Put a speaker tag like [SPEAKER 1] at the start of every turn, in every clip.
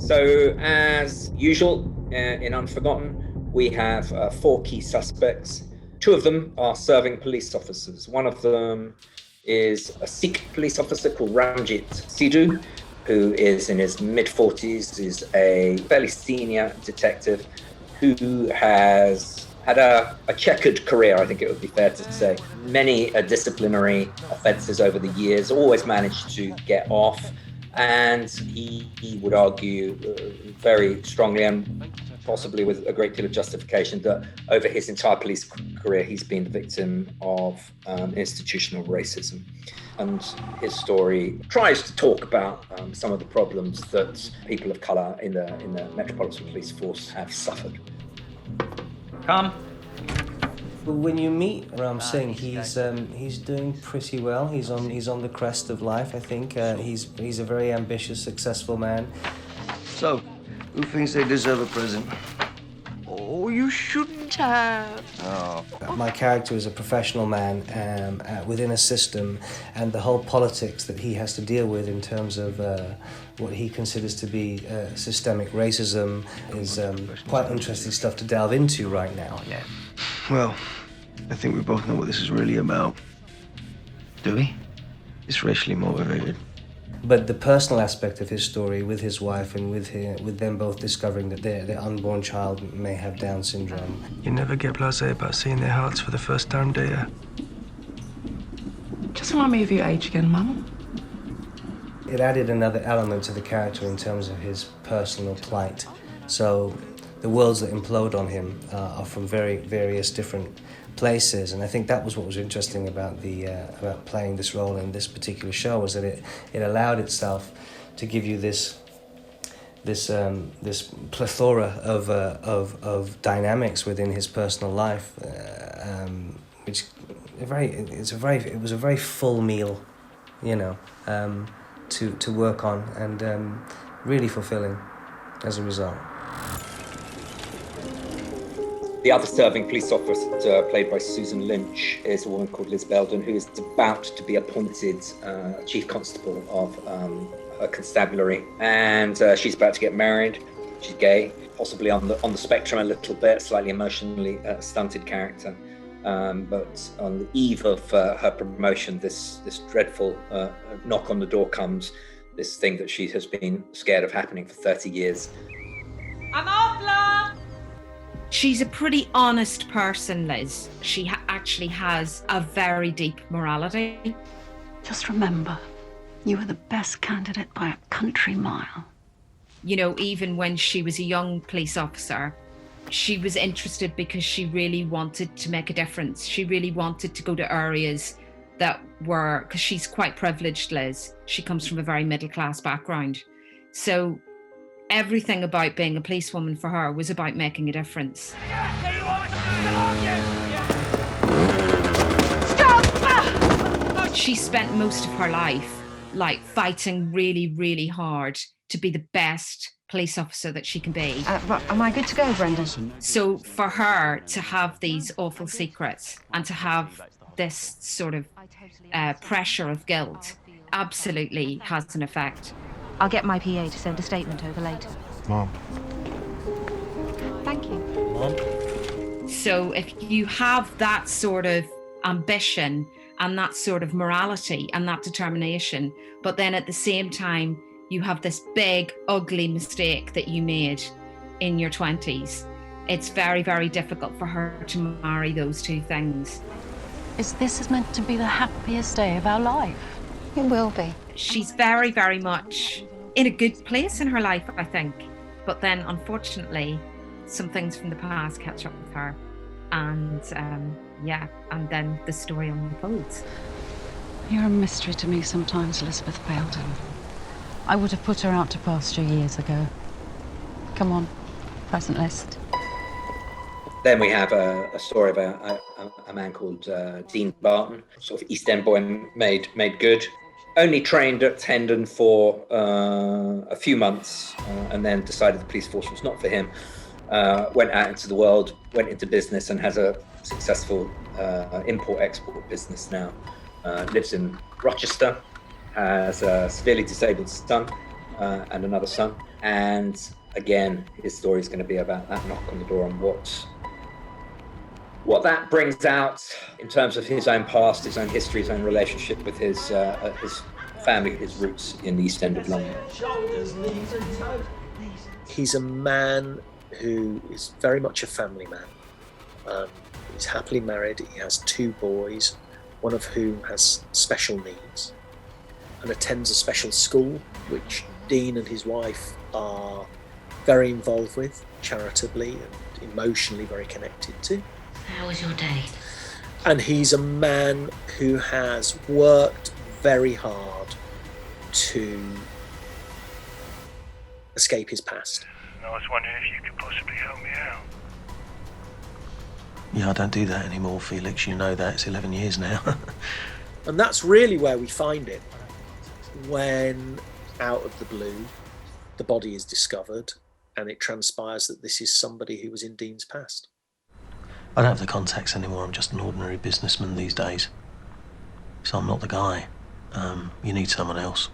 [SPEAKER 1] So, as usual in Unforgotten, we have 4 key suspects. 2 of them are serving police officers. One of them is a Sikh police officer called Ranjit Sidhu, who is in his mid-40s, is a fairly senior detective who has had a checkered career, I think it would be fair to say. Many disciplinary offences over the years, always managed to get off. And he would argue very strongly and possibly with a great deal of justification that over his entire police career, he's been the victim of institutional racism. And his story tries to talk about some of the problems that people of colour in the Metropolitan Police Force have suffered.
[SPEAKER 2] Come.
[SPEAKER 3] When you meet Ram Singh, he's doing pretty well. He's on the crest of life, I think. He's a very ambitious, successful man.
[SPEAKER 4] So, who thinks they deserve a present?
[SPEAKER 5] Oh, you shouldn't have.
[SPEAKER 4] Oh.
[SPEAKER 3] My character is a professional man within a system, and the whole politics that he has to deal with in terms of what he considers to be systemic racism is quite interesting stuff to delve into right now.
[SPEAKER 4] Yeah. Well, I think we both know what this is really about. Do we? It's racially motivated.
[SPEAKER 3] But the personal aspect of his story with his wife and with them both discovering that their unborn child may have Down syndrome.
[SPEAKER 6] You never get blasé about seeing their hearts for the first time, do you?
[SPEAKER 5] Just remind me of your age again, Mum.
[SPEAKER 3] It added another element to the character in terms of his personal plight. So the worlds that implode on him are from various different places, and I think that was what was interesting about about playing this role in this particular show, was that it allowed itself to give you this plethora of dynamics within his personal life, which it was a very full meal, to work on, and really fulfilling as a result.
[SPEAKER 1] The other serving police officer, played by Susan Lynch, is a woman called Baildon, who is about to be appointed chief constable of her constabulary, and she's about to get married. She's gay, possibly on the spectrum a little bit, slightly emotionally stunted character. But on the eve of her promotion, this dreadful knock on the door comes. This thing that she has been scared of happening for 30 years.
[SPEAKER 7] I'm off, love! She's a pretty honest person, Liz. She actually has a very deep morality.
[SPEAKER 8] Just remember, you were the best candidate by a country mile.
[SPEAKER 7] Even when she was a young police officer, she was interested because she really wanted to make a difference. She really wanted to go to areas that were, because she's quite privileged, Liz. She comes from a very middle-class background. So everything about being a policewoman for her was about making a difference. Stop! She spent most of her life fighting really, really hard to be the best police officer that she can be.
[SPEAKER 9] Am I good to go, Brenda?
[SPEAKER 7] So for her to have these awful secrets and to have this sort of pressure of guilt absolutely has an effect.
[SPEAKER 9] I'll get my PA to send a statement over later.
[SPEAKER 6] Mom.
[SPEAKER 9] Thank you.
[SPEAKER 3] Mom?
[SPEAKER 7] So if you have that sort of ambition and that sort of morality and that determination, but then at the same time, you have this big, ugly mistake that you made in your 20s, it's very, very difficult for her to marry those two things.
[SPEAKER 8] This is meant to be the happiest day of our life.
[SPEAKER 9] It will be.
[SPEAKER 7] She's very, very much in a good place in her life, I think. But then, unfortunately, some things from the past catch up with her. And and then the story unfolds.
[SPEAKER 8] You're a mystery to me sometimes, Elizabeth Baildon. I would have put her out to pasture years ago. Come on, present list.
[SPEAKER 1] Then we have a story about a man called Dean Barton, sort of East End boy made good. Only trained at Hendon for a few months and then decided the police force was not for him. Went out into the world, went into business and has a successful import-export business now. Lives in Rochester, has a severely disabled son, and another son. And again, his story is going to be about that knock on the door and what that brings out in terms of his own past, his own history, his own relationship with his family, his roots in the East End of London.
[SPEAKER 10] He's a man who is very much a family man. He's happily married. He has 2 boys, one of whom has special needs and attends a special school, which Dean and his wife are very involved with, charitably and emotionally very connected to.
[SPEAKER 11] How was your day?
[SPEAKER 10] And he's a man who has worked very hard to escape his past.
[SPEAKER 6] I was wondering if you could possibly help me out.
[SPEAKER 4] Yeah, I don't do that anymore, Felix. You know that. It's 11 years now.
[SPEAKER 10] And that's really where we find it. When, out of the blue, the body is discovered and it transpires that this is somebody who was in Dean's past.
[SPEAKER 4] I don't have the contacts anymore. I'm just an ordinary businessman these days. So I'm not the guy. You need someone else.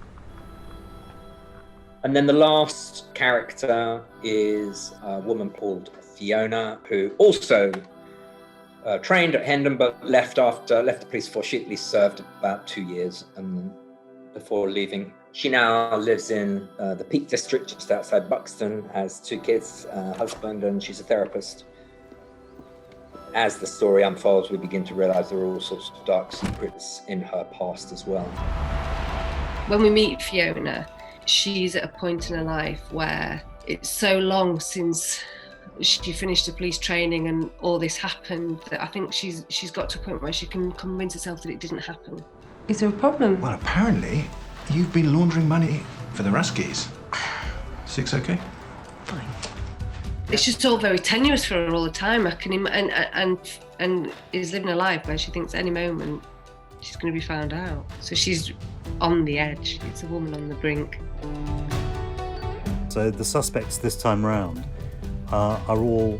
[SPEAKER 1] And then the last character is a woman called Fiona, who also trained at Hendon, but left the police force. She at least served about 2 years before leaving. She now lives in the Peak District, just outside Buxton, has 2 kids, a husband, and she's a therapist. As the story unfolds, we begin to realise there are all sorts of dark secrets in her past as well.
[SPEAKER 12] When we meet Fiona, she's at a point in her life where it's so long since she finished the police training and all this happened that I think she's got to a point where she can convince herself that it didn't happen.
[SPEAKER 5] Is there a problem?
[SPEAKER 13] Well, apparently, you've been laundering money for the Ruskies. 6 okay?
[SPEAKER 12] Fine. It's just all very tenuous for her all the time. I can and is living a life where she thinks any moment she's going to be found out. So she's on the edge. It's a woman on the brink.
[SPEAKER 14] So the suspects this time round are all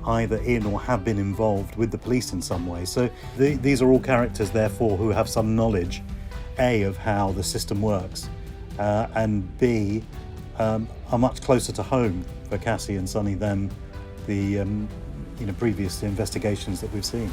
[SPEAKER 14] either in or have been involved with the police in some way. So these are all characters, therefore, who have some knowledge, A, of how the system works, and B, are much closer to home for Cassie and Sonny than the previous investigations that we've seen.